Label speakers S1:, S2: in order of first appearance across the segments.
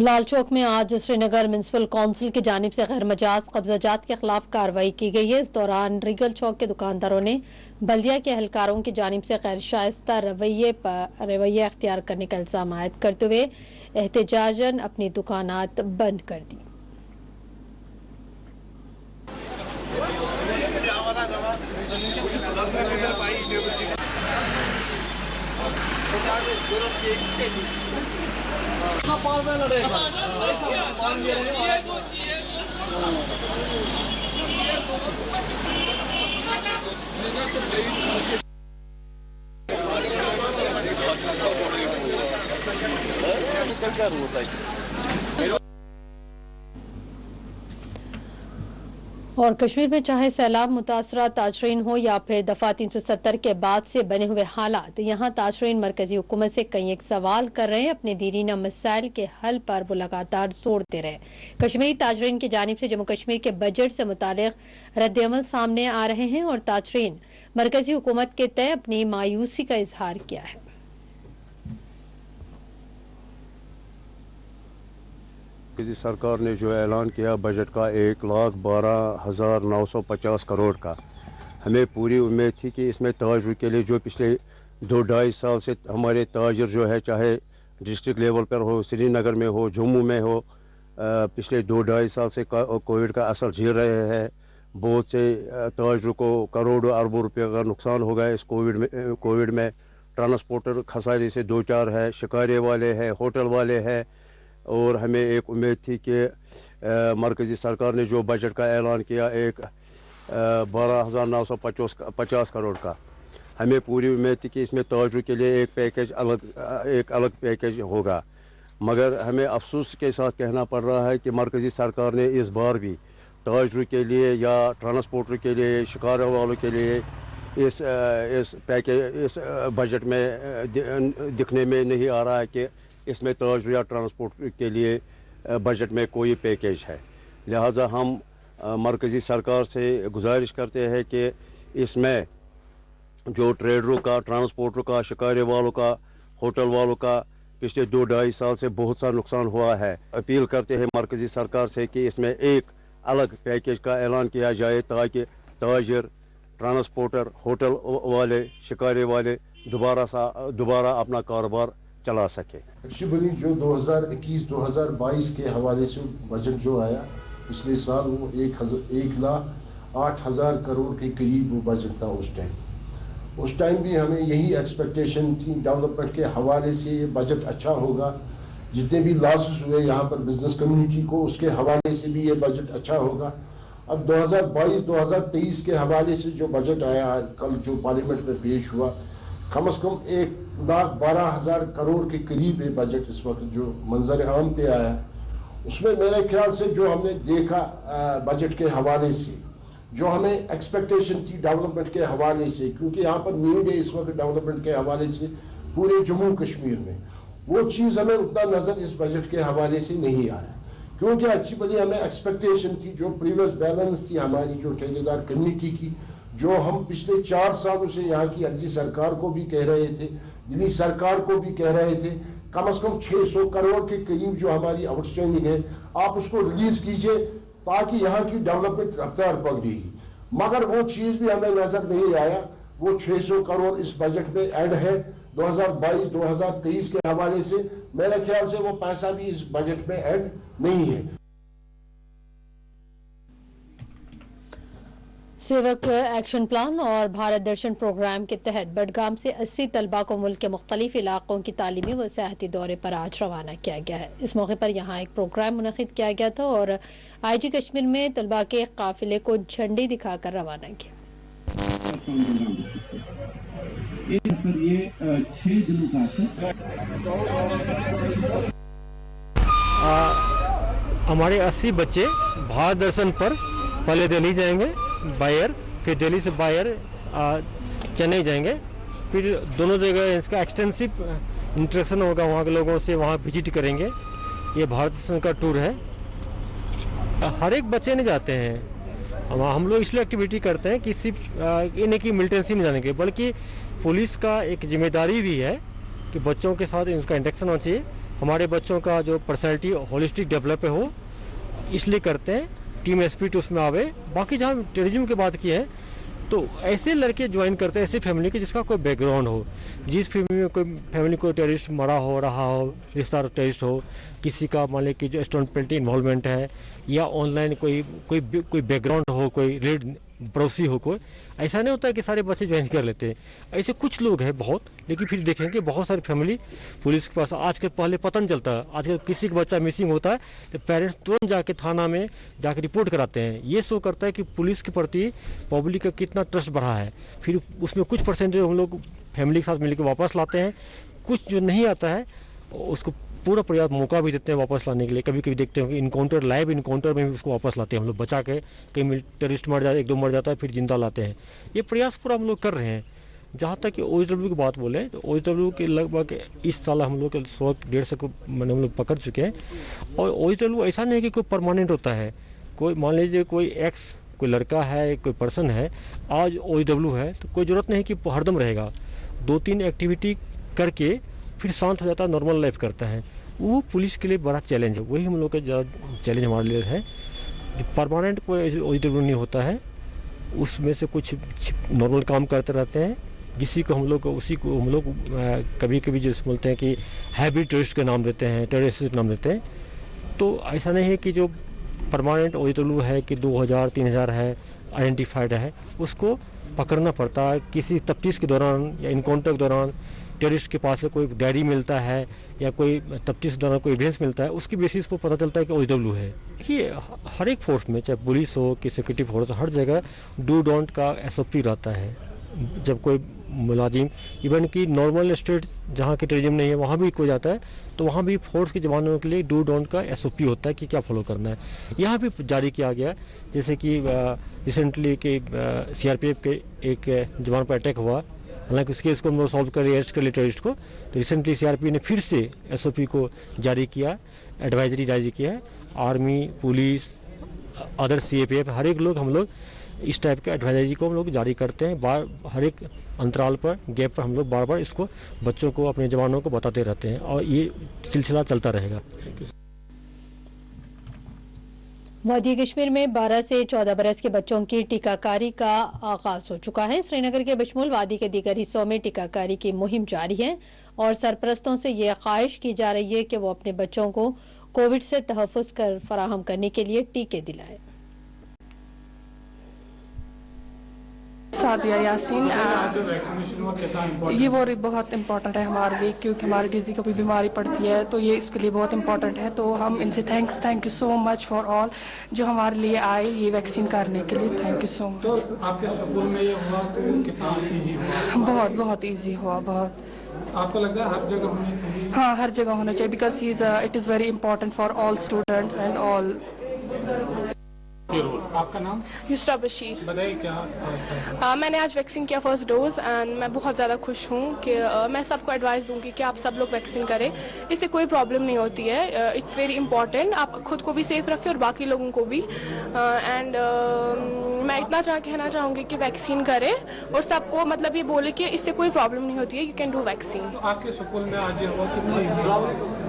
S1: लाल चौक में आज Srinagar municipal council की जानिब से गैर मजाज कब्जाजात के खिलाफ कार्रवाई की गई है। इस दौरान रिगल चौक के दुकानदारों ने बल्दिया के एहलकारों की जानिब से गैर शाइस्ता रवैया अख्तियार करने का इल्जाम आयद करते हुए एहतजाजन अपनी दुकानात बंद कर दी। और कश्मीर में चाहे सैलाब मुतासरा ताजरीन हो या फिर दफा 370 के बाद से बने हुए हालात, यहाँ ताजरीन मरकजी हुकूमत से कई एक सवाल कर रहे हैं। अपने दीरीना मसाइल के हल पर वो लगातार जोर दे रहे। कश्मीरी ताजरीन की जानिब से जम्मू कश्मीर के बजट से मुतालिक रद्द-ए-अमल सामने आ रहे हैं और ताजरीन मरकजी हुकूमत के तय अपनी मायूसी का इजहार किया है।
S2: सरकार ने जो ऐलान किया बजट का 1,12,950 करोड़ का, हमें पूरी उम्मीद थी कि इसमें ताजर के लिए जो पिछले 2-2.5 साल से हमारे ताजर जो है, चाहे डिस्ट्रिक्ट लेवल पर हो, श्रीनगर में हो, जम्मू में हो, पिछले 2-2.5 साल से कोविड का असर झेल रहे हैं। बहुत से ताजरों को करोड़ों अरबों रुपये का नुकसान हो गया इस कोविड में। ट्रांसपोर्टर खसारे से 2-4 है, शिकारे वाले हैं, होटल वाले हैं। और हमें एक उम्मीद थी कि मरकज़ी सरकार ने जो बजट का ऐलान किया 1,12,950 करोड़ का, हमें पूरी उम्मीद थी कि इसमें ताजरों के लिए एक अलग पैकेज होगा। मगर हमें अफसोस के साथ कहना पड़ रहा है कि मरकज़ी सरकार ने इस बार भी ताजरों के लिए या ट्रांसपोर्टर के लिए, शिकार वालों के लिए इस बजट में दिखने में नहीं आ रहा है कि इसमें ताजर या ट्रांसपोर्ट के लिए बजट में कोई पैकेज है। लिहाजा हम मरकज़ी सरकार से गुजारिश करते हैं कि इसमें जो ट्रेडरों का, ट्रांसपोर्टर का, शिकारे वालों का, होटल वालों का पिछले 2-2.5 साल से बहुत सा नुकसान हुआ है। अपील करते हैं मरकज़ी सरकार से कि इसमें एक अलग पैकेज का ऐलान किया जाए ताकि ताजर, ट्रांसपोर्टर, होटल वाले, शिकारे वाले दोबारा अपना कारोबार चला सके।
S3: एक्चुअली जो 2021-2022 के हवाले से बजट जो आया पिछले साल, वो 1,08,000 करोड़ के करीब वो बजट था उस टाइम भी हमें यही एक्सपेक्टेशन थी डेवलपमेंट के हवाले से ये बजट अच्छा होगा। जितने भी लॉसेस हुए यहाँ पर बिजनेस कम्युनिटी को, उसके हवाले से भी ये बजट अच्छा होगा। अब 2022-2023 के हवाले से जो बजट आया कल जो पार्लियामेंट में पेश हुआ, कम से कम 1,12,000 करोड़ के करीब ये बजट इस वक्त जो मंजर आम पे आया, उसमें मेरे ख्याल से जो हमने देखा बजट के हवाले से, जो हमें एक्सपेक्टेशन थी डेवलपमेंट के हवाले से, क्योंकि यहाँ पर नीड है इस वक्त डेवलपमेंट के हवाले से पूरे जम्मू कश्मीर में, वो चीज़ हमें उतना नज़र इस बजट के हवाले से नहीं आया। क्योंकि अच्छी भली हमें एक्सपेक्टेशन थी, जो प्रीवियस बैलेंस थी हमारी जो ठेकेदार कम्युनिटी की, जो हम पिछले 4 सालों से यहाँ की अगली सरकार को भी कह रहे थे, दिल्ली सरकार को भी कह रहे थे, कम से कम 600 करोड़ के करीब जो हमारी आउटस्टैंडिंग है, आप उसको रिलीज कीजिए ताकि यहाँ की डेवलपमेंट रफ्तार पकड़ेगी। मगर वो चीज़ भी हमें नजर नहीं आया। वो 600 करोड़ इस बजट में ऐड है 2022-2023 के हवाले से। मेरे ख्याल से वो पैसा भी इस बजट में ऐड नहीं है।
S1: सेवक एक्शन प्लान और भारत दर्शन प्रोग्राम के तहत बडगाम से 80 तलबा को मुल्क के मुख्तलिफ इलाकों की तालीमी व सियाहती दौरे पर आज रवाना किया गया है। इस मौके पर यहाँ एक प्रोग्राम मुनक़िद किया गया था और IG कश्मीर में तलबा के काफिले को झंडी दिखाकर रवाना किया।
S4: हमारे 80 बच्चे भारत दर्शन पर पहले दिल्ली जाएंगे बायर, फिर दिल्ली से बायर चेन्नई जाएंगे, फिर दोनों जगह इसका एक्सटेंसिव इंटरेक्शन होगा वहाँ के लोगों से, वहाँ विजिट करेंगे। ये भारत दर्शन का टूर है। हर एक बच्चे नहीं जाते हैं, हम लोग इसलिए एक्टिविटी करते हैं कि सिर्फ इन्हें की मिलिटेंसी नहीं जाने के, बल्कि पुलिस का एक जिम्मेदारी भी है कि बच्चों के साथ इनका इंटरेक्शन होना चाहिए, हमारे बच्चों का जो पर्सनैलिटी होलिस्टिक डेवलप हो, इसलिए करते हैं, टीम स्पिरिट उसमें आवे। बाकी जहाँ टेररिज्म की बात की है तो ऐसे लड़के ज्वाइन करते हैं ऐसी फैमिली के जिसका कोई बैकग्राउंड हो, जिस फैमिली को टेररिस्ट मरा हो रहा हो, रिश्तेदार टेररिस्ट हो, किसी का मान लीजिए कि जो स्टूडेंट इन्वॉल्वमेंट है, या ऑनलाइन कोई बैकग्राउंड हो, कोई रेड पड़ोसी हो कोई, ऐसा नहीं होता है कि सारे बच्चे ज्वाइन कर लेते हैं। ऐसे कुछ लोग हैं बहुत, लेकिन फिर देखेंगे बहुत सारी फैमिली पुलिस के पास आज के पहले पता नहीं चलता। आजकल किसी का बच्चा मिसिंग होता है तो पेरेंट्स तुरंत जाके थाना में जाके रिपोर्ट कराते हैं। ये शो करता है कि पुलिस के प्रति पब्लिक का कितना ट्रस्ट बढ़ा है। फिर उसमें कुछ परसेंटेज हम लोग फैमिली के साथ मिलकर वापस लाते हैं, कुछ जो नहीं आता है उसको पूरा प्रयास मौका भी देते हैं वापस लाने के लिए। कभी कभी देखते हैं कि इनकाउंटर, लाइव इनकाउंटर में भी उसको वापस लाते हैं हम लोग, बचा के। कहीं टेररिस्ट मर जाता है, 1-2 मर जाता है, फिर जिंदा लाते हैं। ये प्रयास पूरा हम लोग कर रहे हैं। जहाँ तक कि OHW की बात बोले तो OHW के लगभग इस साल हम लोग 100-150 मैंने हम लोग पकड़ चुके हैं। और OHW ऐसा नहीं है कि कोई परमानेंट होता है। कोई मान लीजिए कोई लड़का है, कोई पर्सन है, आज OHW है तो कोई ज़रूरत नहीं कि हरदम रहेगा। 2-3 एक्टिविटी करके फिर शांत हो जाता है, नॉर्मल लाइफ करता है। वो पुलिस के लिए बड़ा चैलेंज है। वही हम लोग का ज़्यादा चैलेंज हमारे लिए है। परमानेंट कोई OHW नहीं होता है, उसमें से कुछ नॉर्मल काम करते रहते हैं। उसी को हम लोग कभी कभी जैसे बोलते हैं कि हैबिट टेररिस्ट का नाम देते हैं, टेररिस्ट नाम देते हैं। तो ऐसा नहीं है कि जो परमानेंट OHW है कि 2000-3000 है आइडेंटिफाइड है, उसको पकड़ना पड़ता है। किसी तफ्तीश के दौरान या इनकाउंटर के दौरान टेररिस्ट के पास से कोई डायरी मिलता है या कोई तफ्तीश के दौरान कोई एविडेंस मिलता है, उसकी बेसिस पर पता चलता है कि OHW है। देखिए हर एक फोर्स में, चाहे पुलिस हो कि सिक्योरिटी फोर्स, हर जगह डू डोंट का SOP रहता है। जब कोई मुलाजिम, इवन कि नॉर्मल स्टेट जहाँ के टेररिज्म नहीं है वहाँ भी कोई जाता है तो वहाँ भी फोर्स के जवानों के लिए डू डोंट का SOP होता है कि क्या फॉलो करना है। यहाँ भी जारी किया गया, जैसे कि रिसेंटली कि CRPF के एक जवान पर अटैक हुआ। हालांकि उस केस को हम लोग सॉल्व कर अरेस्ट कर लिए टेररिस्ट को, तो रिसेंटली CRPF ने फिर से SOP को जारी किया, एडवाइजरी जारी किया है। आर्मी, पुलिस, अदर CAPF, हर एक लोग हम लोग इस टाइप के एडवाइजरी को हम लोग जारी करते हैं। हर एक अंतराल पर, गैप पर हम लोग बार बार इसको बच्चों को, अपने जवानों को बताते रहते हैं और ये सिलसिला चलता रहेगा।
S1: वादी कश्मीर में 12 से 14 बरस के बच्चों की टीकाकारी का आगाज हो चुका है। श्रीनगर के बशमूल वादी के दीगर हिस्सों में टीकाकारी की मुहिम जारी है और सरपरस्तों से ये ख्वाहिश की जा रही है कि वो अपने बच्चों को कोविड से तहफ़्फ़ुज़ फराहम करने के लिए टीके दिलाएं।
S5: सादिया यासीन, ये बहुत इम्पोर्टेंट है हमारे लिए, क्योंकि हमारी किसी को भी बीमारी पड़ती है तो ये इसके लिए बहुत इम्पोर्टेंट है। तो हम इनसे thank you so much for all जो हमारे लिए आए ये वैक्सीन करने के लिए। Thank you so much.
S6: तो आपके स्कूल में ये हुआ तो कितना ईजी हुआ?
S5: बहुत ईजी हुआ। बहुत
S6: आपको लगता है हर जगह होना चाहिए?
S5: हाँ, हर जगह होना चाहिए, because it is very important for all students and all.
S6: आपका नाम?
S5: युसरा बशीर।
S6: बताइए क्या?
S5: मैंने आज वैक्सीन किया फर्स्ट डोज एंड मैं बहुत ज़्यादा खुश हूँ कि मैं सबको एडवाइस दूँगी कि आप सब लोग वैक्सीन करें। इससे कोई प्रॉब्लम नहीं होती है। इट्स वेरी इंपॉर्टेंट, आप खुद को भी सेफ रखें और बाकी लोगों को भी। एंड मैं इतना कहना चाहूँगी कि वैक्सीन करें और सबको मतलब ये बोले कि इससे कोई प्रॉब्लम नहीं होती है, यू कैन डू वैक्सीन।
S6: तो आपके स्कूल में आज ये हुआ कितना ईजी?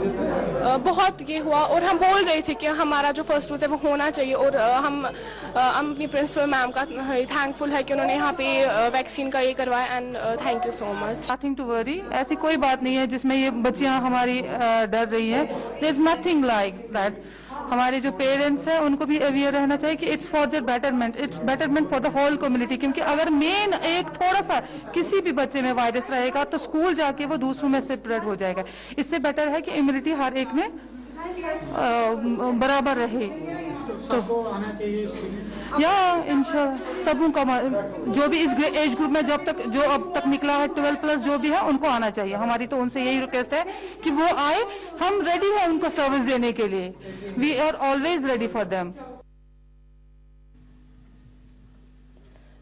S5: बहुत ये हुआ और हम बोल रहे थे कि हमारा जो फर्स्ट डोज है वो होना चाहिए और हम अपनी प्रिंसिपल मैम का थैंकफुल है कि उन्होंने यहाँ पे वैक्सीन का ये करवाया and thank you so much.
S7: Nothing to worry, ऐसी कोई बात नहीं है जिसमें ये बच्चियाँ हमारी डर रही है। There is nothing like that. हमारे जो पेरेंट्स हैं उनको भी अवेयर रहना चाहिए कि it's for their betterment, it's betterment for the whole community. क्योंकि अगर मेन एक थोड़ा सा किसी भी बच्चे में वायरस रहेगा तो स्कूल जाके वो दूसरों में स्प्रेड हो जाएगा। इससे बेटर है कि इम्यूनिटी हर एक में बराबर रहे।
S6: सबको आना चाहिए
S7: या इंशाल्लाह सबों का, जो भी इस एज ग्रुप में जो अब तक निकला है 12+ जो भी है उनको आना चाहिए। हमारी तो उनसे यही रिक्वेस्ट है कि वो आए, हम रेडी हैं उनको सर्विस देने के लिए। We are always ready for them.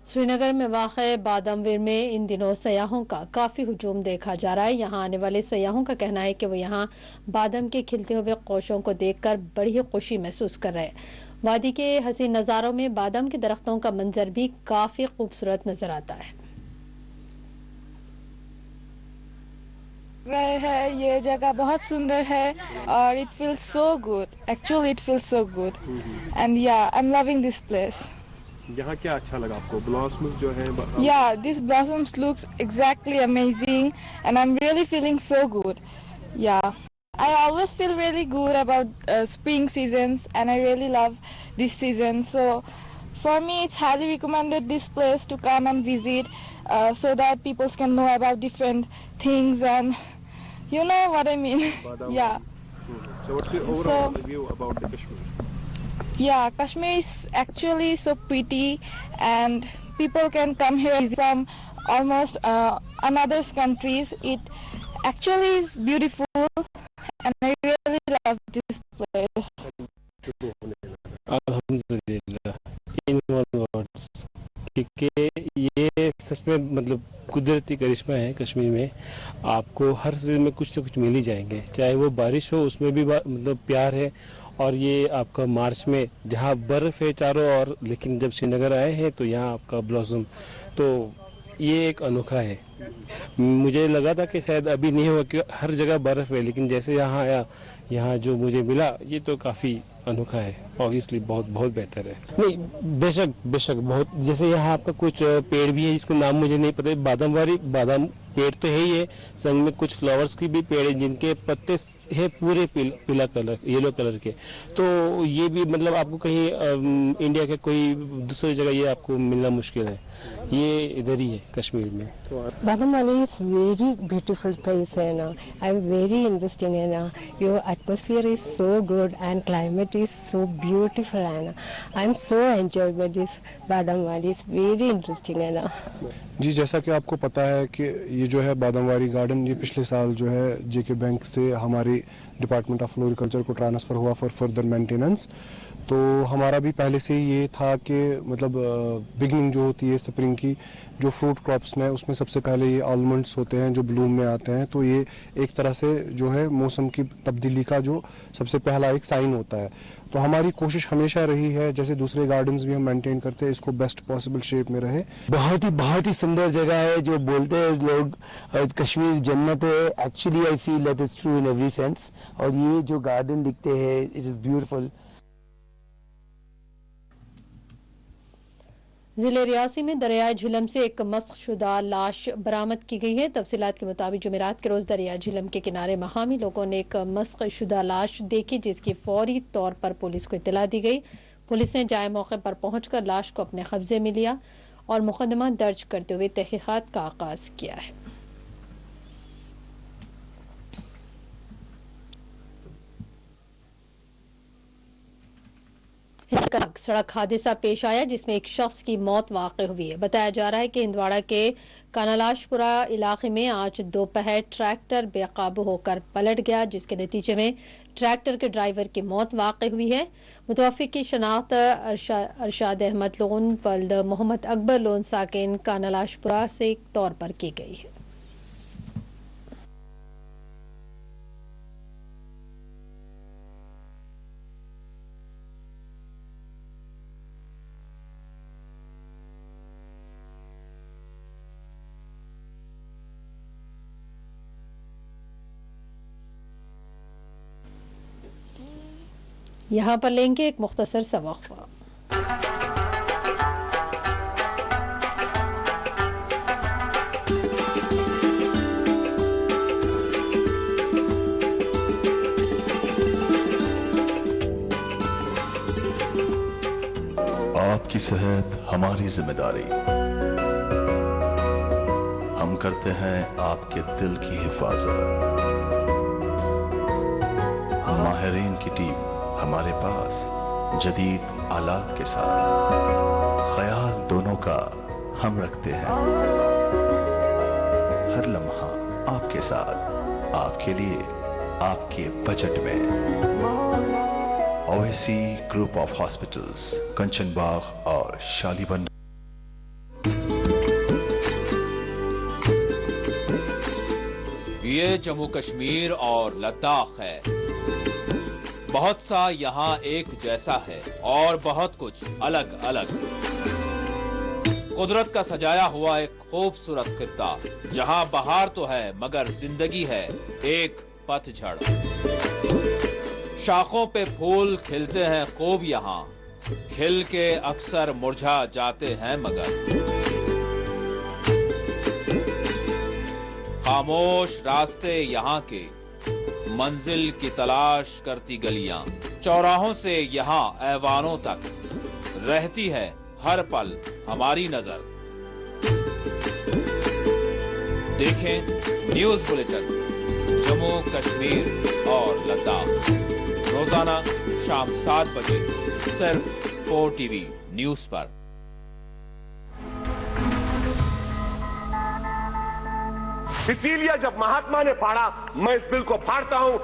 S1: Srinagar में वाक़े बादामवीर में इन दिनों सयाहों का काफ़ी हुजूम देखा जा रहा है। यहाँ आने वाले सयाहों का कहना है कि वो यहाँ बादाम के खिलते हुए कोशों को देखकर बड़ी खुशी महसूस कर रहे हैं। वादी के हसीन नज़ारों में बादाम के दरख्तों का मंजर भी काफ़ी खूबसूरत नज़र आता है।
S8: रहे हैं। ये जगह बहुत सुंदर है और it feels so good. Actually, it feels so good. And yeah, I'm loving this place.
S9: यहाँ क्या अच्छा लगा आपको? ब्लॉसम्स जो है
S8: Yeah, these blossoms looks exactly amazing and I'm really feeling so good. Yeah, I always feel really good about spring seasons and I really love this season. So for me, it's highly recommended this place to come and visit so that people can know about different things and you know what I mean. Yeah.
S9: So what's your overall review about the Kashmir?
S8: Yeah, Kashmir is actually so pretty and people can come here from almost another countries. It actually is beautiful and I really love this place.
S4: अल्हम्दुलिल्लाह, इन words, क्योंकि ये सच में मतलब कुदरती करिश्मा है। कश्मीर में आपको हर season में कुछ न कुछ मिल ही जाएंगे, चाहे वो बारिश हो उसमें भी मतलब प्यार है। और ये आपका मार्च में जहाँ बर्फ़ है चारों ओर, लेकिन जब श्रीनगर आए हैं तो यहाँ आपका ब्लॉसम, तो ये एक अनोखा है। मुझे लगा था कि शायद अभी नहीं होगा कि हर जगह बर्फ़ है, लेकिन जैसे यहाँ आया, यहाँ जो मुझे मिला ये तो काफ़ी अनोखा है। ऑब्वियसली बहुत बहुत बेहतर है। नहीं, बेशक बेशक बहुत, जैसे यहाँ आपका कुछ पेड़ भी है जिसका नाम मुझे नहीं पता, बादाम पेड़ तो है ही है, संग में कुछ फ्लावर्स की भी पेड़ है जिनके पत्ते है पूरे पीला कलर, येलो कलर के। तो ये भी मतलब आपको कहीं इंडिया के कोई दूसरी जगह ये आपको मिलना मुश्किल है, ये इधर ही है कश्मीर में।
S10: Badam Valley is very beautiful place and I'm very interesting and your atmosphere is so good and climate is so beautiful and I'm so enjoyed by this Badam Valley. It's very interesting and
S11: जी, जैसा कि आपको पता है कि ये जो है बादामवारी garden, ये पिछले साल जो है जेके बैंक से हमारी डिपार्टमेंट ऑफ फ्लोरिकल्चर को ट्रांसफ़र हुआ फॉर फर्दर मेंटेनेंस। तो हमारा भी पहले से ही ये था कि मतलब बिगनिंग जो होती है स्प्रिंग की, जो फ्रूट क्रॉप्स में, उसमें सबसे पहले ये आलमंड्स होते हैं जो ब्लूम में आते हैं। तो ये एक तरह से जो है मौसम की तब्दीली का जो सबसे पहला एक साइन होता है। तो हमारी कोशिश हमेशा रही है, जैसे दूसरे गार्डन्स भी हम मेंटेन करते हैं, इसको बेस्ट पॉसिबल शेप में रहे।
S12: बहुत ही सुंदर जगह है। जो बोलते हैं लोग कश्मीर जन्नत है, actually I feel that is true in every sense. और ये जो गार्डन दिखते हैं, इट इज ब्यूटीफुल।
S1: जिले रियासी में दरियाए झिलम से एक मस्कशुदा लाश बरामद की गई है। तफसीलात के मुताबिक जुमेरात के रोज दरिया झिलम के किनारे मकामी लोगों ने एक मस्कशुदा लाश देखी, जिसकी फौरी तौर पर पुलिस को इत्तला दी गई। पुलिस ने जाए मौके पर पहुंचकर लाश को अपने कब्जे में लिया और मुकदमा दर्ज करते हुए तहकीकात का आगाज किया है। सड़क हादसा पेश आया जिसमें एक शख्स की मौत वाक़ हुई है। बताया जा रहा है कि हिंदवाड़ा के कानालाशपुरा इलाके में आज दोपहर ट्रैक्टर बेकाबू होकर पलट गया, जिसके नतीजे में ट्रैक्टर के ड्राइवर की मौत वाक़ हुई है। मुतवफ़्फ़ी की शनाख्त अरशाद अहमद लोन वल्द मोहम्मद अकबर लोन साकिन कानालाशपुरा से तौर पर की गई है। यहाँ पर लेंगे एक मुख्तसर सा वक्फा।
S13: आपकी सेहत हमारी जिम्मेदारी। हम करते हैं आपके दिल की हिफाजत। माहिरीन की टीम हमारे पास जदीद आलात के साथ, ख्याल दोनों का हम रखते हैं। हर लम्हा आपके साथ, आपके लिए, आपके बजट में। ओवैसी ग्रुप ऑफ हॉस्पिटल्स, कंचन बाग और शालीबंद।
S14: ये जम्मू कश्मीर और लद्दाख है। बहुत सा यहाँ एक जैसा है और बहुत कुछ अलग अलग। कुदरत का सजाया हुआ एक खूबसूरत खित्ता, जहां बहार तो है मगर जिंदगी है एक पतझड़। शाखों पे फूल खिलते हैं खूब यहाँ, खिल के अक्सर मुरझा जाते हैं मगर। खामोश रास्ते यहाँ के, मंजिल की तलाश करती गलियां, चौराहों से यहाँ ऐवानों तक रहती है हर पल हमारी नजर। देखें न्यूज बुलेटिन जम्मू कश्मीर और लद्दाख रोजाना शाम 7 बजे सिर्फ 4TV न्यूज पर।
S15: इसीलिए जब महात्मा ने फाड़ा, मैं इस बिल को फाड़ता हूं।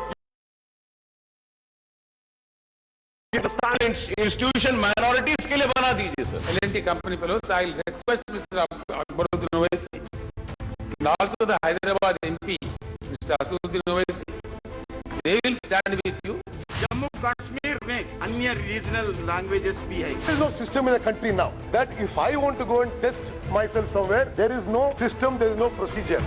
S16: इंस्टीट्यूशन माइनॉरिटीज के लिए बना दीजिए sir.
S17: L&T company fellows, I'll request Mr. Akbaruddin Owaisi and also the Hyderabad MP, Mr. Asaduddin Owaisi, they will stand with you.
S16: Jammu Kashmir में अन्य रीजनल लैंग्वेजेस भी है।
S15: There is no system in the country now that if I want to go and test myself somewhere, there is no system, there is no procedure.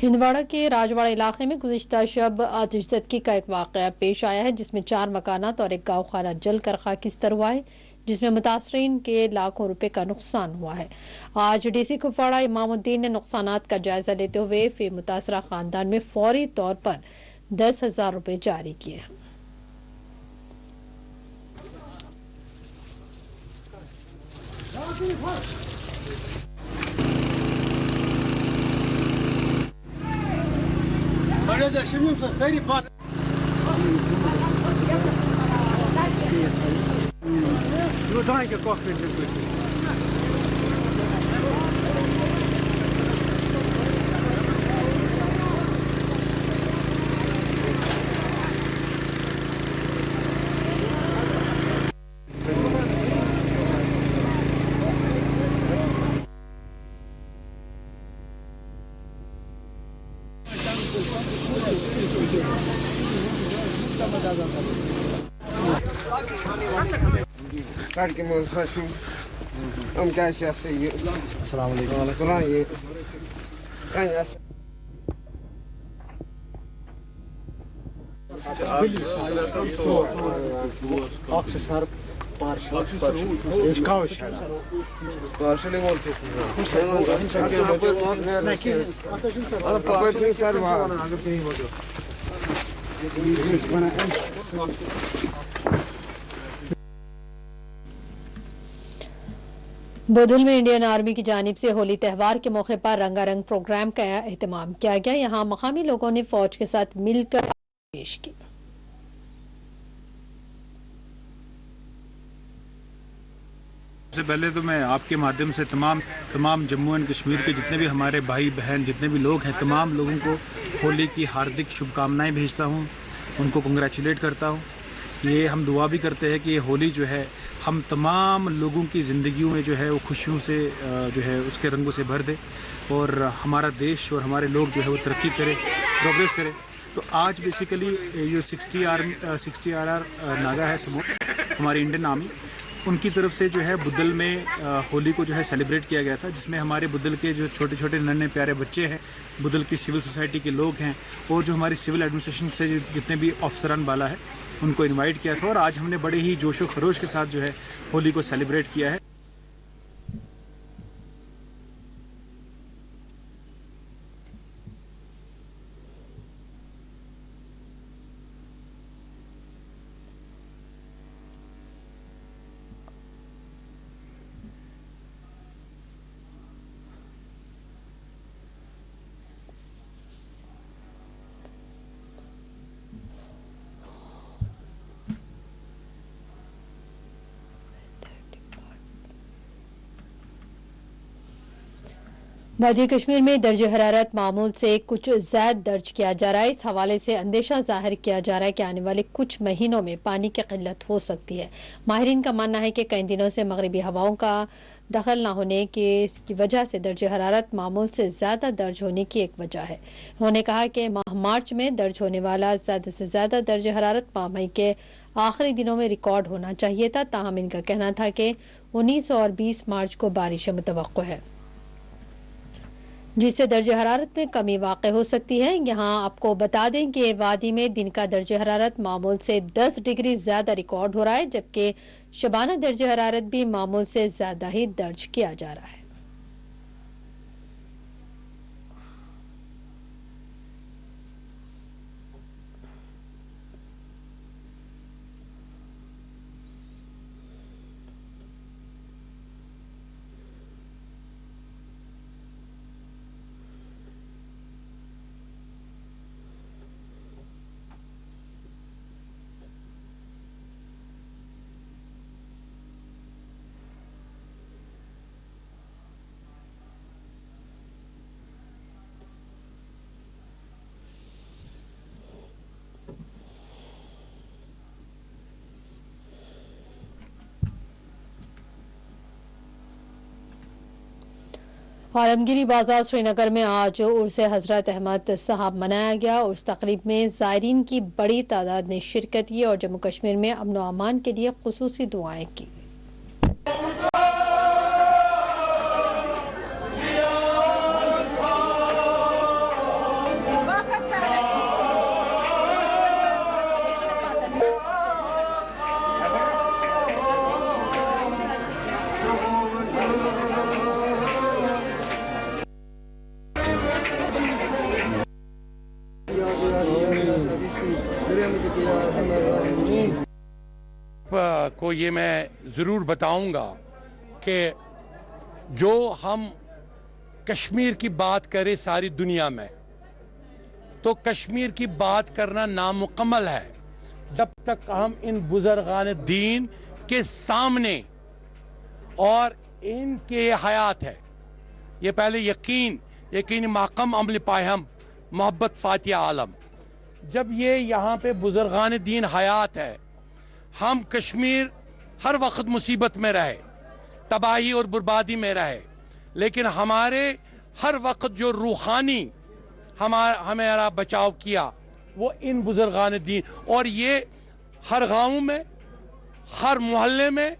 S1: हिंदवाड़ा के राजवाड़ा इलाके में गुज़िश्ता शब आतिशज़दगी का एक वाक़या पेश आया है, जिसमें 4 मकानात और एक गाँव खाना जलकर खाकिस्तर हुआ है, जिसमें मुतासरीन के लाखों रुपए का नुकसान हुआ है। आज DC कुपवाड़ा इमामुद्दीन ने नुकसानात का जायजा लेते हुए फिर मुतासरा खानदान में फौरी तौर पर 10,000 रुपए जारी किए हैं।
S18: के मौसम हम क्या से ये अस्सलाम वालेकुम ये
S1: बोधल में इंडियन आर्मी की जानिब से होली त्यौहार के मौके पर रंगारंग प्रोग्राम का एहतमाम किया गया। यहाँ मकामी लोगों ने फौज के साथ मिलकर पेश की।
S19: सबसे पहले तो मैं आपके माध्यम से तमाम जम्मू एंड कश्मीर के जितने भी हमारे भाई बहन जितने भी लोग हैं, तमाम लोगों को होली की हार्दिक शुभकामनाएं भेजता हूं, उनको कंग्रेचुलेट करता हूं। ये हम दुआ भी करते हैं कि ये होली जो है हम तमाम लोगों की ज़िंदगियों में जो है वो खुशियों से जो है उसके रंगों से भर दे और हमारा देश और हमारे लोग जो है वो तरक्की करे, प्रोग्रेस करे। तो आज बेसिकली ये 60 RR नागा है समूह हमारी इंडियन आर्मी, उनकी तरफ से जो है बुद्धल में होली को जो है सेलिब्रेट किया गया था, जिसमें हमारे बुद्धल के जो छोटे छोटे नन्हे प्यारे बच्चे हैं, बुद्धल की सिविल सोसाइटी के लोग हैं और जो हमारी सिविल एडमिनिस्ट्रेशन से जितने भी अफसरान बाला है उनको इनवाइट किया था और आज हमने बड़े ही जोशो खरोश के साथ जो है होली को सेलिब्रेट किया है।
S1: वादी कश्मीर में दर्ज हरारत मामूल से कुछ ज़्यादा दर्ज किया जा रहा है। इस हवाले से अंदेशा जाहिर किया जा रहा है कि आने वाले कुछ महीनों में पानी की किल्लत हो सकती है। माहिरीन का मानना है कि कई दिनों से मगरबी हवाओं का दखल न होने की वजह से दर्ज हरारत मामूल से ज़्यादा दर्ज होने की एक वजह है। उन्होंने कहा कि माह मार्च में दर्ज होने वाला ज़्यादा से ज़्यादा दर्ज हरारत माह मई के आखिरी दिनों में रिकॉर्ड होना चाहिए था। ताहम इनका कहना था कि 19 और 20 मार्च को बारिशें मुतवक्को है, जिससे दर्ज हरारत में कमी वाक़ हो सकती है। यहाँ आपको बता दें कि वादी में दिन का दर्ज हरारत मामूल से 10 डिग्री ज़्यादा रिकॉर्ड हो रहा है, जबकि शबाना दर्ज हरारत भी मामूल से ज़्यादा ही दर्ज किया जा रहा है। आलमगीरी बाजार श्रीनगर में आज उर्स हजरत अहमद साहब मनाया गया। उस तकरीब में ज़ायरीन की बड़ी तादाद ने शिरकत की और जम्मू कश्मीर में अमन व अमान के लिए खुसूसी दुआएं की।
S16: को ये मैं ज़रूर बताऊंगा कि जो हम कश्मीर की बात करें सारी दुनिया में, तो कश्मीर की बात करना नामुकम्मल है जब तक हम इन बुज़ुर्गान दीन के सामने और इनके हयात है। ये पहले यकीन माकम अमल पायम मोहब्बत फातिया आलम, जब ये यहाँ पे बुज़ुर्गान दीन हयात है, हम कश्मीर हर वक्त मुसीबत में रहे, तबाही और बर्बादी में रहे, लेकिन हमारे हर वक्त जो रूहानी हमारा बचाव किया वो इन बुजुर्गान दीन, और ये हर गांव में, हर मोहल्ले में,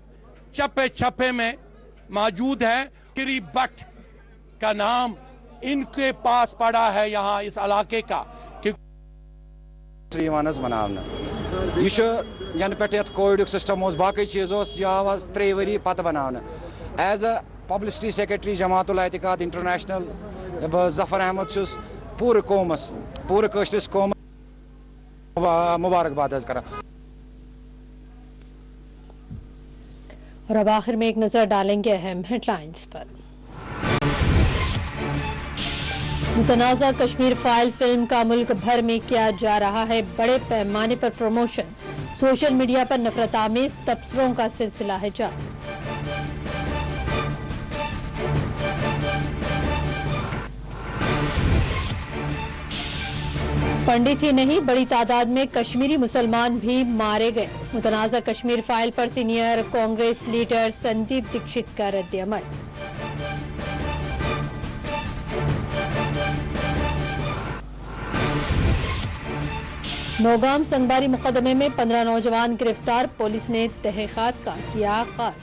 S16: चप्पे चप्पे में मौजूद है। किरी भट्ट का नाम इनके पास पड़ा है यहाँ इस इलाके का।
S20: यन पे कोविड सिस्टम बाकी चीज यह 3 वरी पत बनाने as a publicity secretary Jamatul Etikad international बह जफर अहमद पूरे कौमस पूरे कश्तिस कौम मुबारकबाद करा।
S1: और अब आखिर में एक नजर डालेंगे अहम हेडलाइंस पर। मुतनाज़ा कश्मीर फाइल फिल्म का मुल्क भर में किया जा रहा है बड़े पैमाने पर प्रमोशन। सोशल मीडिया पर नफरत आमेज तबसरों का सिलसिला है जारी। पंडित ही नहीं, बड़ी तादाद में कश्मीरी मुसलमान भी मारे गए। मुतनाज़ा कश्मीर फाइल पर सीनियर कांग्रेस लीडर संदीप दीक्षित का रद्द-ए-अमल। नौगाम संगबारी मुकदमे में 15 नौजवान गिरफ्तार, पुलिस ने तहकीकात का किया आगाज।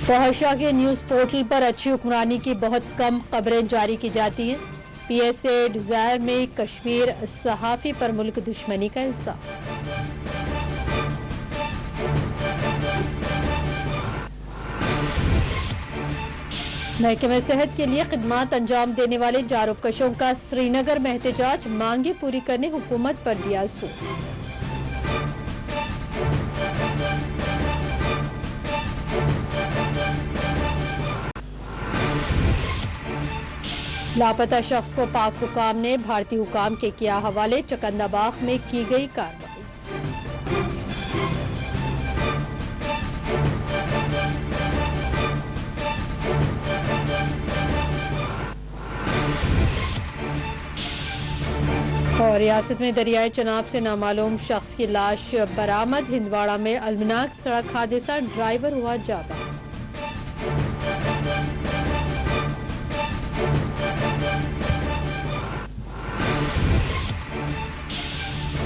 S1: फहशा के न्यूज पोर्टल पर अच्छी हुक्मरानी की बहुत कम खबरें जारी की जाती हैं। PSA डिजायर में कश्मीर सहाफी पर मुल्क दुश्मनी का इल्जाम। महकमे सेहत के लिए खिदमात अंजाम देने वाले जारोकशों का श्रीनगर में एहतजाज, मांगे पूरी करने हुकूमत पर दिया जोर। लापता शख्स को पाक हुकाम ने भारतीय हुकाम के किया हवाले, चकंदाबाग में की गई कार्रवाई। और रियासत में दरियाए चनाब से नामालूम शख्स की लाश बरामद। हिंदवाड़ा में अलमनाक सड़क हादसा, ड्राइवर हुआ जाबाज।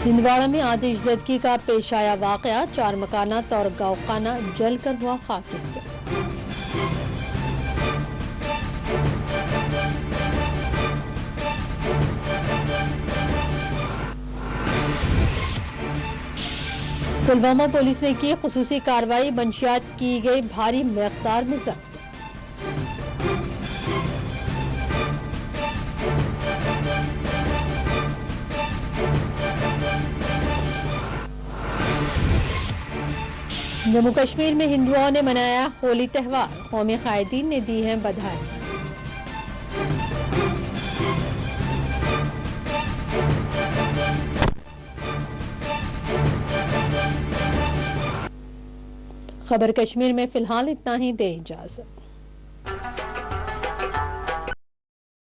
S1: हिंदवाड़ा में आतिशज़दगी का पेश आया वाक़या, 4 मकानात और गौखाना जलकर हुआ खाकिस्तान। पुलवामा पुलिस ने की खुसूसी कार्रवाई, मंशियात की गई भारी मिक़दार में जब्त। जम्मू कश्मीर में हिंदुओं ने मनाया होली त्यौहार, कौमी कायदीन ने दी हैं बधाई। खबर कश्मीर में फिलहाल इतना ही, दे इजाजत।